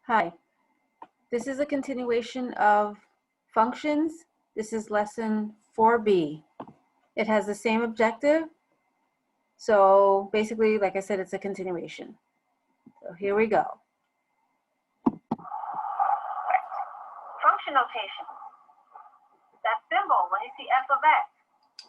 Hi, this is a continuation of functions. This is lesson 4B. It has the same objective. So basically, like I said, it's a continuation. So here we go. Function notation. That symbol, when you see f of x,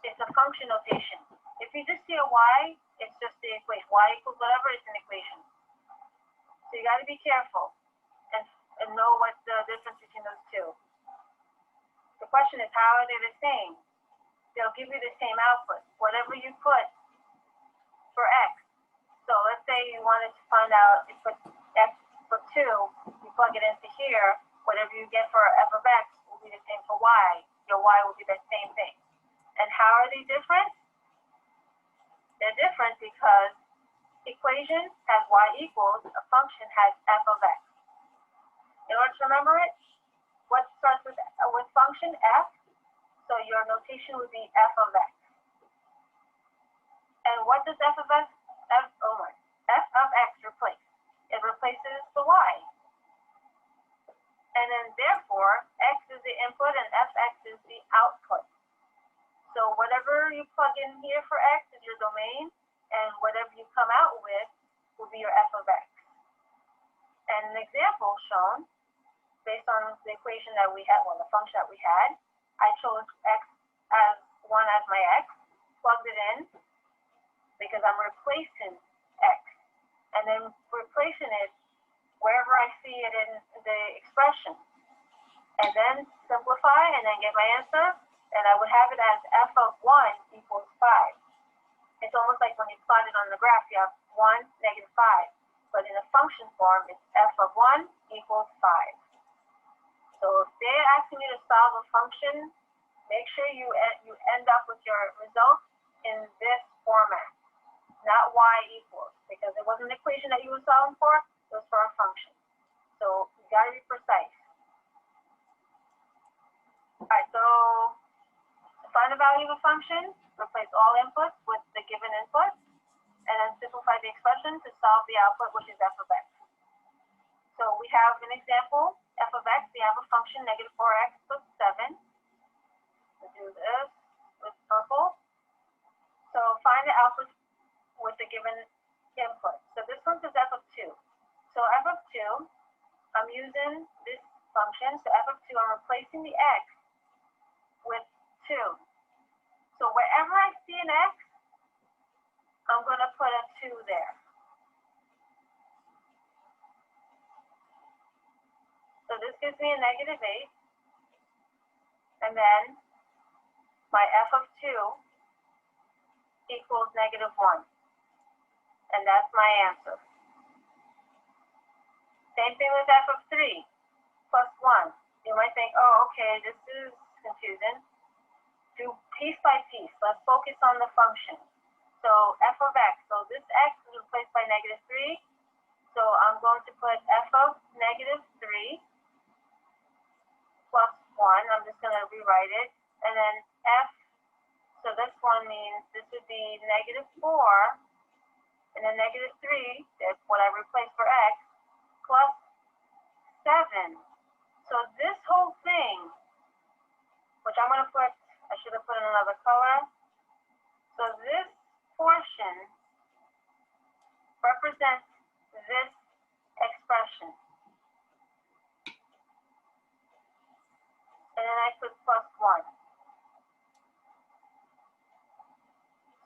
it's a function notation. If you just see a y, it's just the equation. Y equals whatever, it's an equation. So you got to be careful and know what's the difference between those two. The question is, how are they the same? They'll give you the same output. Whatever you put for x. So let's say you wanted to find out, you put x for 2, you plug it into here, whatever you get for f of x will be the same for y. Your y will be the same thing. And how are they different? They're different because equation has y equals, a function has f of x. In order to remember it, what starts with function f? So your notation would be f of x. And what does f of x replace? It replaces the y. And then therefore, x is the input and fx is the output. So whatever you plug in here for x is your domain, and whatever you come out with will be your f of x. And an example shown, based on the equation that we had, the function that we had, I chose x as 1 as my x, plugged it in, because I'm replacing x. And then replacing it wherever I see it in the expression. And then simplify and then get my answer. And I would have it as f of 1 equals 5. It's almost like when you plot it on the graph, you have 1, negative 5. But in a function form, it's f of 1 equals 5. So if they're asking you to solve a function, make sure you end up with your results in this format, not y equals, because it wasn't an equation that you were solving for, it was for a function. So you got to be precise. All right, so to find the value of a function, replace all inputs with the given input, and then simplify the expression to solve the output, which is f of x. So we have an example, f of x, we have a function, negative 4x plus 7. We'll do this with purple. So find the output with the given input. So this one is f of 2. So f of 2, I'm using this function. So f of 2, I'm replacing the x with 2. So wherever I see an x, I'm going to put a 2 there. So this gives me a negative 8. And then my f of 2 equals negative 1. And that's my answer. Same thing with f of 3 plus 1. You might think, oh, okay, this is confusing. Do piece by piece. Let's focus on the function. So f of x. So this x is replaced by negative 3. So I'm going to put f of negative 3 plus 1. I'm just going to rewrite it. And then f, so this one means this would be negative 4. And then negative 3, that's what I replaced for x, plus 7. So this whole thing, which I'm going to put, I should have put in another color. So this portion represents this expression. And then I put plus 1.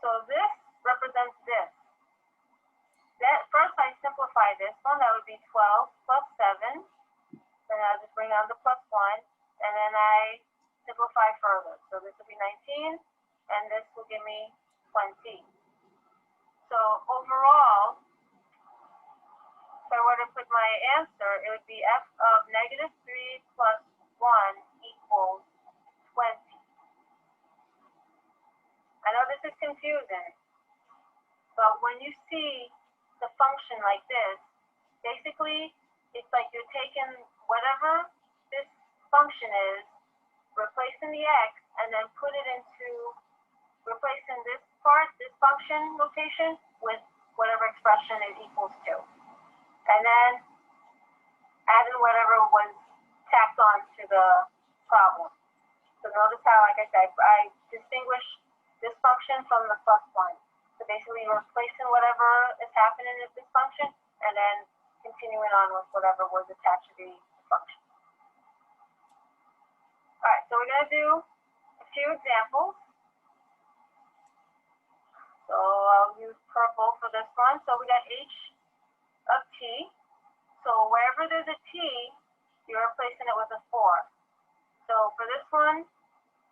So this represents this. First I simplify this one, that would be 12 plus 7. Then I'll just bring on the plus 1. And then I simplify further. So this will be 19. And this will give me 20. So overall, if I were to put my answer, it would be f of negative 3 plus 1 equals 20. I know this is confusing, but when you see the function like this, basically it's like you're taking whatever this function is, replacing the x, and then put it into replacing this part, this function notation, with whatever expression it equals to. And then add in whatever was tacked on to the problem. So notice how, like I said, I distinguish this function from the plus one. So basically you're replacing whatever is happening in this function and then continuing on with whatever was attached to the function. All right, so we're going to do a few examples. So I'll use purple for this one. So we got h of t. So wherever there's a t, you're replacing it with a 4. So for this one,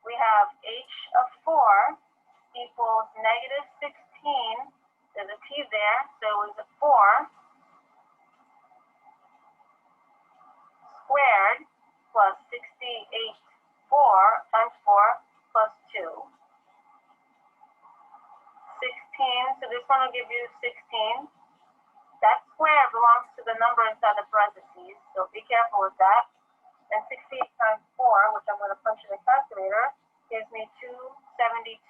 we have h of 4 equals negative 16. There's a t there, so it was a 4 squared plus 68, 4 times 4 plus 2. 16, so this one will give you 16. That square belongs to the number inside the parentheses, so be careful with that. And 68 times 4, which I'm going to punch in the calculator, gives me 272.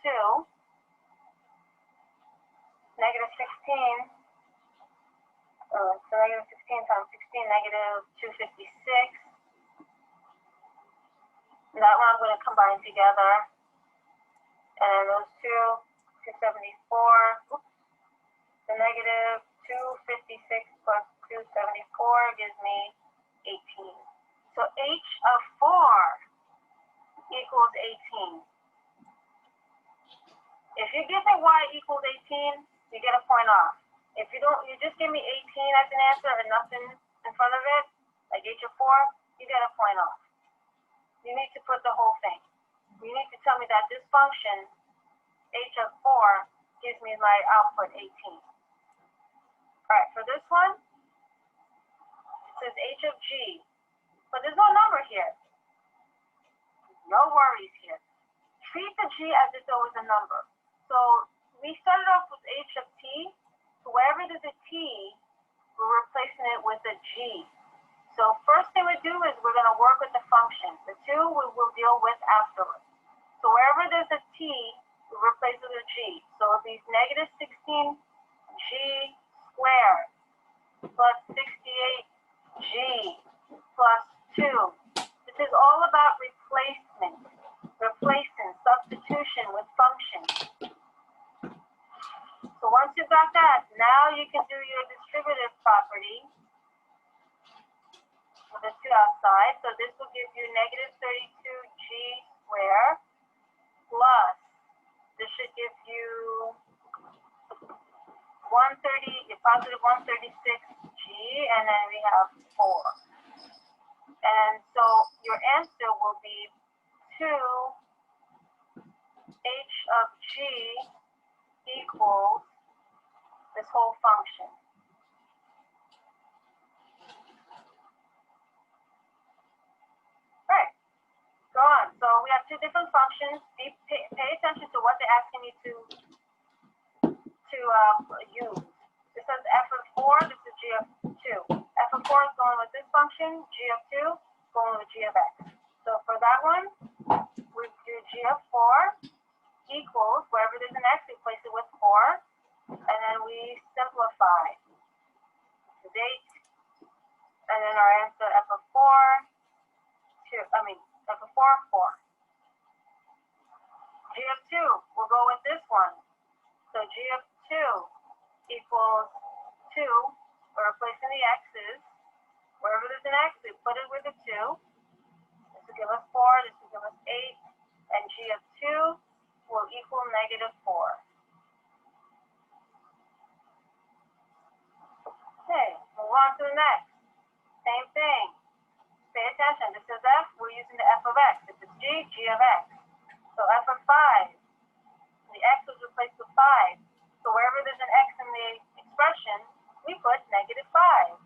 Negative 16, so negative 16 times 16, negative 256. And that one I'm going to combine together. And those two, 274, oops, the negative 256 plus 274 gives me 18. So h of 4 equals 18. If you give me y equals 18, you get a point off. If you don't, you just give me 18 as an answer and nothing in front of it, like h of 4, you get a point off. You need to put the whole thing. You need to tell me that this function, h of 4, gives me my output 18. All right, for this one, it says h of g, but there's no number here. No worries here. Treat the g as if it was a number. So we started off with h of t. So wherever there's a t, we're replacing it with a g. So first thing we do is we're going to work with the function. The 2 we will deal with afterwards. So wherever there's a t, we replace it with a g. So it'll be negative 16 g squared plus 68 g plus 2. This is all about replacement, replacing, substitution with functions. So once you've got that, now you can do your distributive property with a 2 outside. So this will give you negative 32g squared plus, this should give you 130, positive 136g, and then we have 4. And so your answer will be 2 h of g equals this whole function. All right, go on. So we have 2 different functions. Pay attention to what they're asking you to use. This says f of 4, this is g of 2. F of 4 is going with this function, g of 2 going with g of x. So for that one, we do g of 4 equals, wherever there's an x, we place it with 4, and then we simplify. This is 8, and then our answer f of 4, f of 4, 4. G of 2 will go with this one. So g of 2 equals 2. We're replacing the x's. Wherever there's an x, we put it with a 2. This will give us 4. This will give us 8. And g of 2 will equal negative 4. Okay, move on to the next. Same thing. Pay attention. This is f. We're using the f of x. This is g, g of x. So f of 5. The x was replaced with 5. So wherever there's an x in the expression, we put negative 5.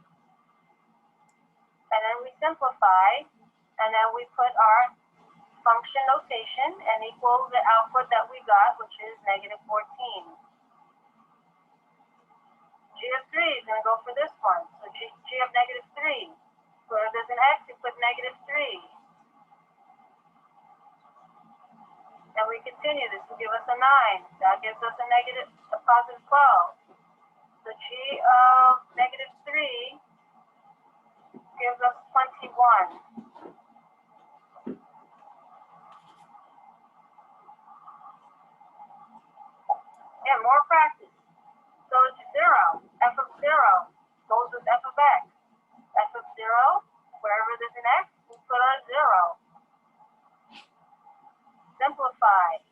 And then we simplify, and then we put our function notation and equal the output that we got, which is negative 14. G of 3 is going to go for this one. So g of negative 3. So if there's an x, we put negative 3. And we continue. This will give us a 9. That gives us a positive 12. So g of negative 3 gives us 1. Yeah, more practice. So it's 0. F of 0 goes with f of x. F of 0, wherever there's an x, we put our 0. Simplify.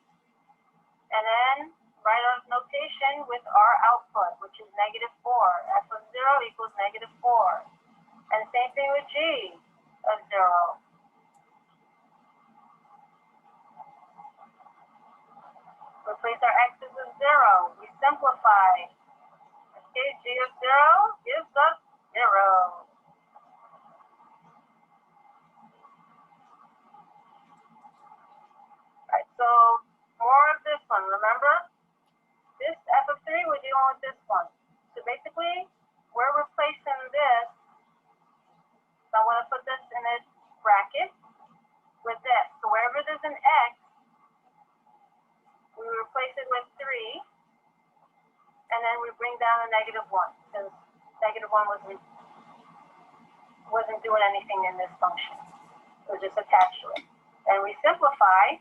And then write our notation with our output, which is -4. F of 0 equals -4. And same thing with g of 0. Replace our x's with 0. We simplify. Okay, g of 0 gives us 0. Alright, so more of this one. Remember? This f of 3, we're dealing with this one. So basically, we're replacing this. So I want to put this in a bracket with this. So wherever there's an x, we replace it with 3. And then we bring down a -1, because -1 wasn't doing anything in this function. It was just attached to it. And we simplify.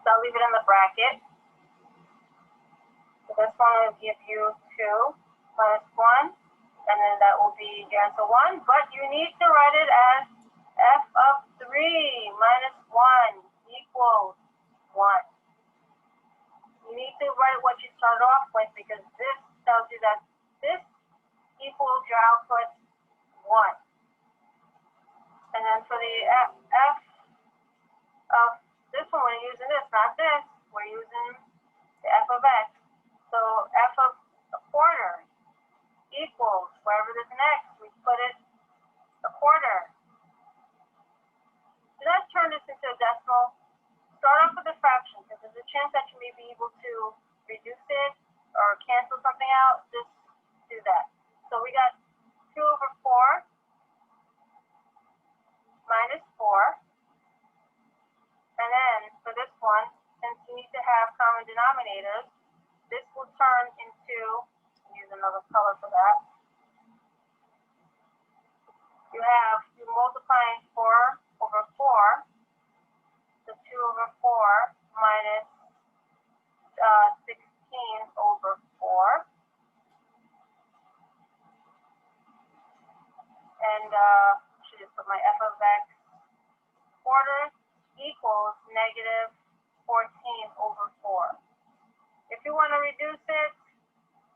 So I'll leave it in the bracket. So this one will give you 2 minus 1. And then that will be your answer 1. But you need to write it as f of 3 minus 1 equals 1. You need to write what you started off with, because this tells you that this equals your output 1. And then for the f of this one, we're using this, not this. We're using the f of x. So f of a quarter equals, wherever there's an x, we put it a quarter. So let's turn this into a decimal. Start off with a fraction, because there's a chance that you may be able to reduce it or cancel something out. Just do that. So we got 2 over 4 minus 4. And then for this one, since you need to have common denominators, this will turn into, use another color for that. You're multiplying 4 over 4. So 2 over 4 minus 16 over 4. And I should just put my f of x quarters equals -14 over 4. If you want to reduce it,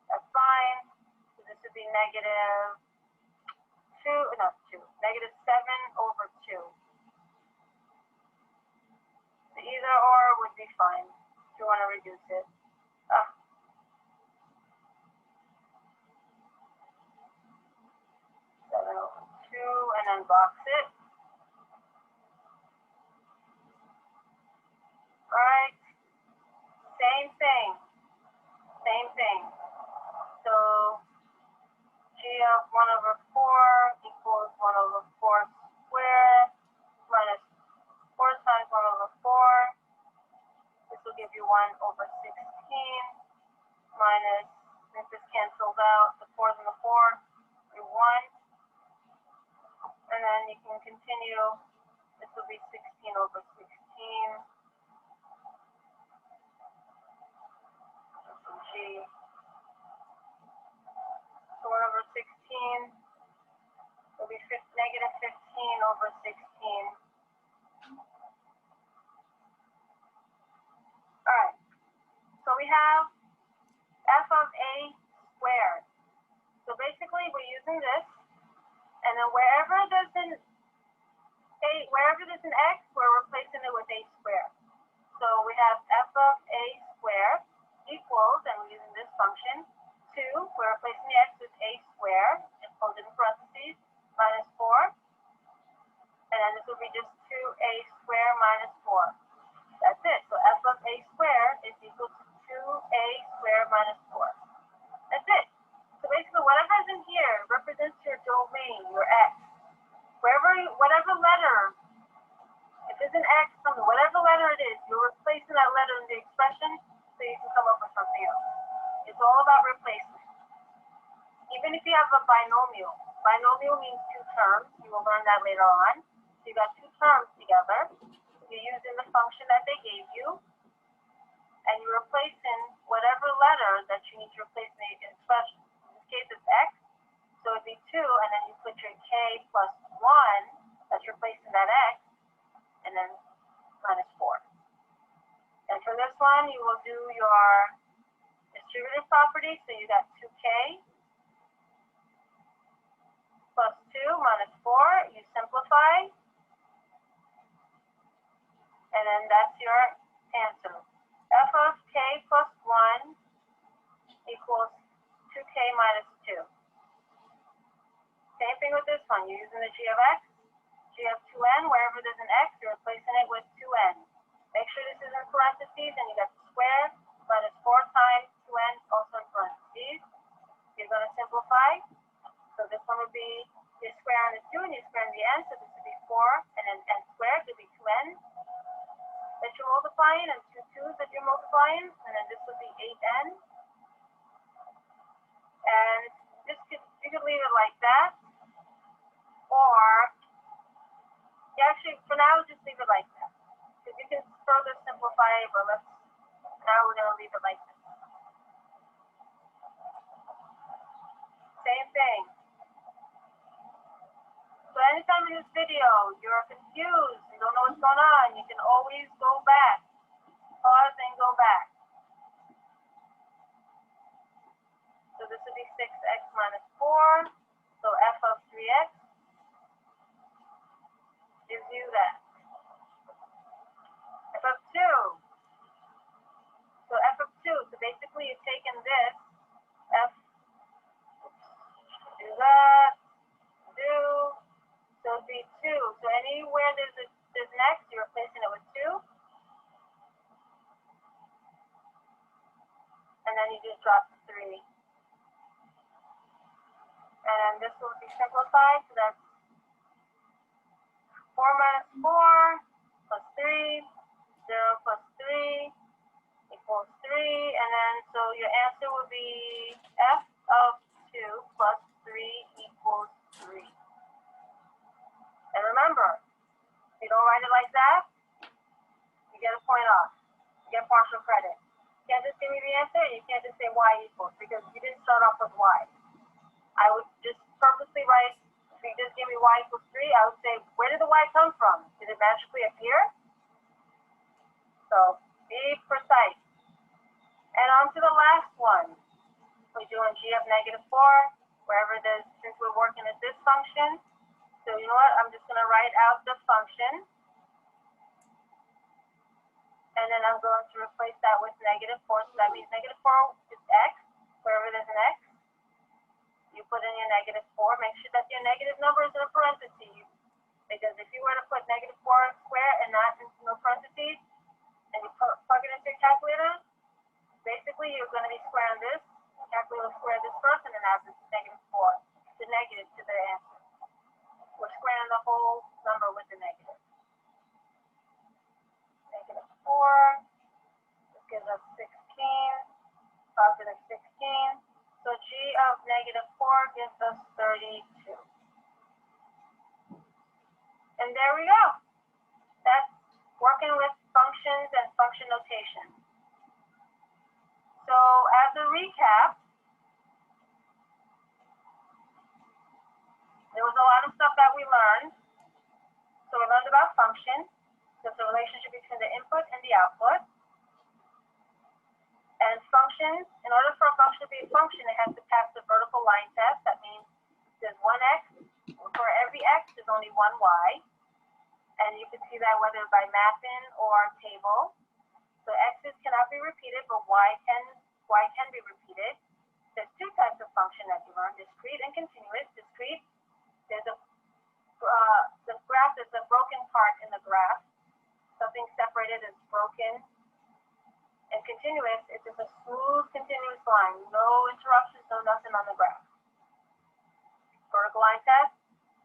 that's fine. So this would be -7 over 2. The either or would be fine if you want to reduce it. 7 over 2, and then box it. Alright, same thing. So g of 1 over 4 equals 1 over 4 squared minus 4 times 1 over 4. This will give you 1 over 16 minus, since this cancels out, the 4's and the 4, you 1. And then you can continue. This will be 16 over 16. G. So 1 over 16 will be -15 over 16. Alright, so we have f of a squared. So basically we're using this, and then wherever there's an x, we're replacing it with a squared. So we have f of a squared equals, and we're using this function, 2, we're replacing the x with a squared, and close it in parentheses, minus 4. And then this will be just 2a squared minus 4. That's it. So f of a squared is equal to 2a squared minus 4. That's it. So basically, whatever's in here represents your domain, your x. Whatever letter, if it's an x, whatever letter it is, you're replacing that letter in the expression so you can come up with something else. It's all about replacement. even if you have a binomial. Binomial means two terms. You will learn that later on. So you got two terms together. You're using the function that they gave you, and you're replacing whatever letter that you need to replace in the expression. In this case, it's x, so it'd be 2, and then you put your k plus 1, that's replacing that x, and then minus 4. And for this one, you will do your distributive property, so you got 2k plus 2 minus 4, you simplify, and then that's your answer. F of k plus 1 equals 2k minus 2. Same thing with this one. You're using the g of x, g of 2n. Wherever there's an x, you're replacing it with 2n. Make sure this is in parentheses, and you got the square minus 4 times 2n also in parentheses. You're going to simplify. So this one would be you square on the 2 and you square on the n, so this would be 4, and then n squared would be 2n that you're multiplying, and 2 2's that you're multiplying, and then this would be 8n. And you could leave it like that, or you actually, for now, just leave it like that. Because you can further simplify it, but now we're going to leave it like this. Same thing. So anytime in this video you're confused, you don't know what's going on, you can always go back. Pause and go back. So this would be 6x minus 4. So f of 3x gives you that. F of 2. So f of 2. So basically you're taking this f, do that, do. So it'd be 2. So anywhere there's an x, you're replacing it with 2. And then you just drop the 3. And this will be simplified. So that's 4 minus 4 plus 3. 0 plus 3 equals 3. And then so your answer would be f of 2 plus 3 equals 3. And remember, if you don't write it like that, you get a point off. You get partial credit. You can't just give me the answer, and you can't just say y equals, because you didn't start off with y. I would just purposely write, if you just give me y equals 3, I would say, where did the y come from? Did it magically appear? So be precise. And on to the last one. We're doing g of negative 4, wherever there's, since we're working at this function. So you know what, I'm just going to write out the function. And then I'm going to replace that with negative 4. So that means negative 4 is x. Wherever there's an x, you put in your negative 4. Make sure that your negative number is in a parentheses. Because if you were to put negative 4 square and not in no parentheses, and you plug it into your calculator, basically you're going to be squaring this. The calculator will square this first and then add this negative 4. The negative to the answer. We're squaring the whole number with the negative. Negative 4. This gives us 16. Positive 16. So g of negative 4 gives us 32. And there we go. That's working with functions and function notation. So as a recap, there was a lot of stuff that we learned. So we learned about functions. There's a relationship between the input and the output. And functions, in order for a function to be a function, it has to pass the vertical line test. That means there's one x. For every x, there's only one y. And you can see that whether by mapping or table. So x's cannot be repeated, but y can be repeated. There's two types of function that you learn, discrete and continuous. Discrete, there's the graph, there's a broken part in the graph. Something separated is broken. And continuous, it's just a smooth, continuous line. No interruptions, no nothing on the graph. Vertical line test,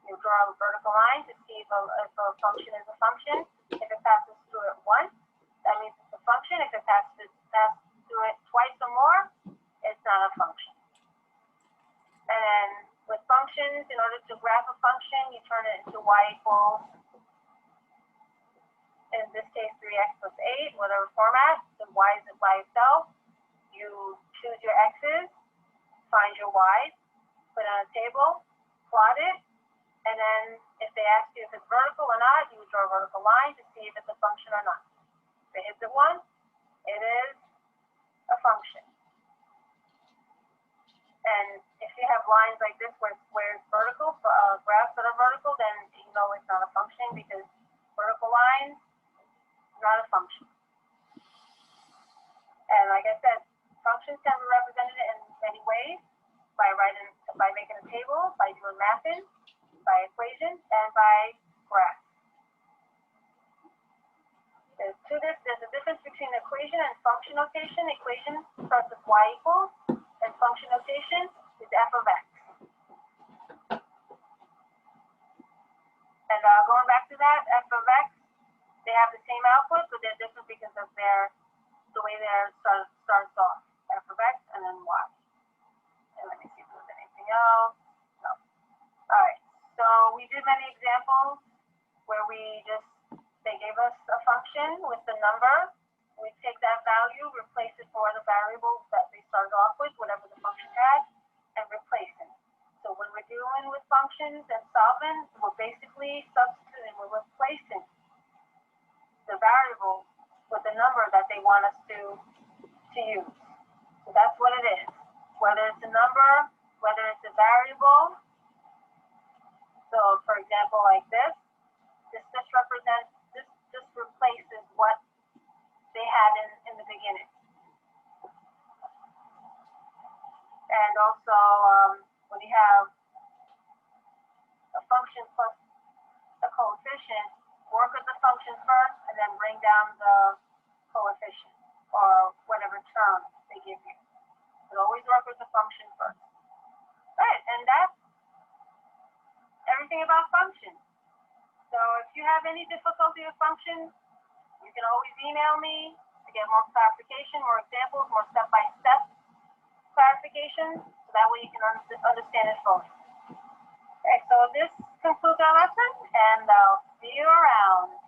you draw a vertical line to see if a function is a function. If it passes through it once, that means it's a function. If it passes through it twice or more, it's not a function. And functions, in order to graph a function, you turn it into y equals, in this case, 3x plus 8, whatever format. So y is by itself. You choose your x's, find your y's, put it on a table, plot it, and then if they ask you if it's vertical or not, you would draw a vertical line to see if it's a function or not. If it hits it once, it is a function. And if you have lines like this where it's vertical, graphs that are vertical, then you know it's not a function because vertical lines, not a function. And like I said, functions can be represented in many ways, by making a table, by doing mapping, by equations, and by graphs. There's a difference between equation and function notation. Equation starts with y equals, and function notation is f of x. And going back to that, f of x, they have the same output, but they're different because of the way their starts off. F of x and then y. And let me see if there's anything else. No. All right. So we did many examples where they gave us a function with the number. We take that value, replace it for the variable that they started off with, whatever the function had, and replace it. So when we're dealing with functions and solving, we're basically substituting, we're replacing the variable with the number that they want us to use. So that's what it is. Whether it's a number, whether it's a variable. So for example, like this replaces what they had in the beginning. And also, when you have a function plus a coefficient, work with the function first and then bring down the coefficient or whatever term they give you. But always work with the function first. Right, and that's everything about functions. So if you have any difficulty with functions, you can always email me to get more clarification, more examples, more step-by-step clarification, so that way you can understand it fully. Okay, so this concludes our lesson, and I'll see you around.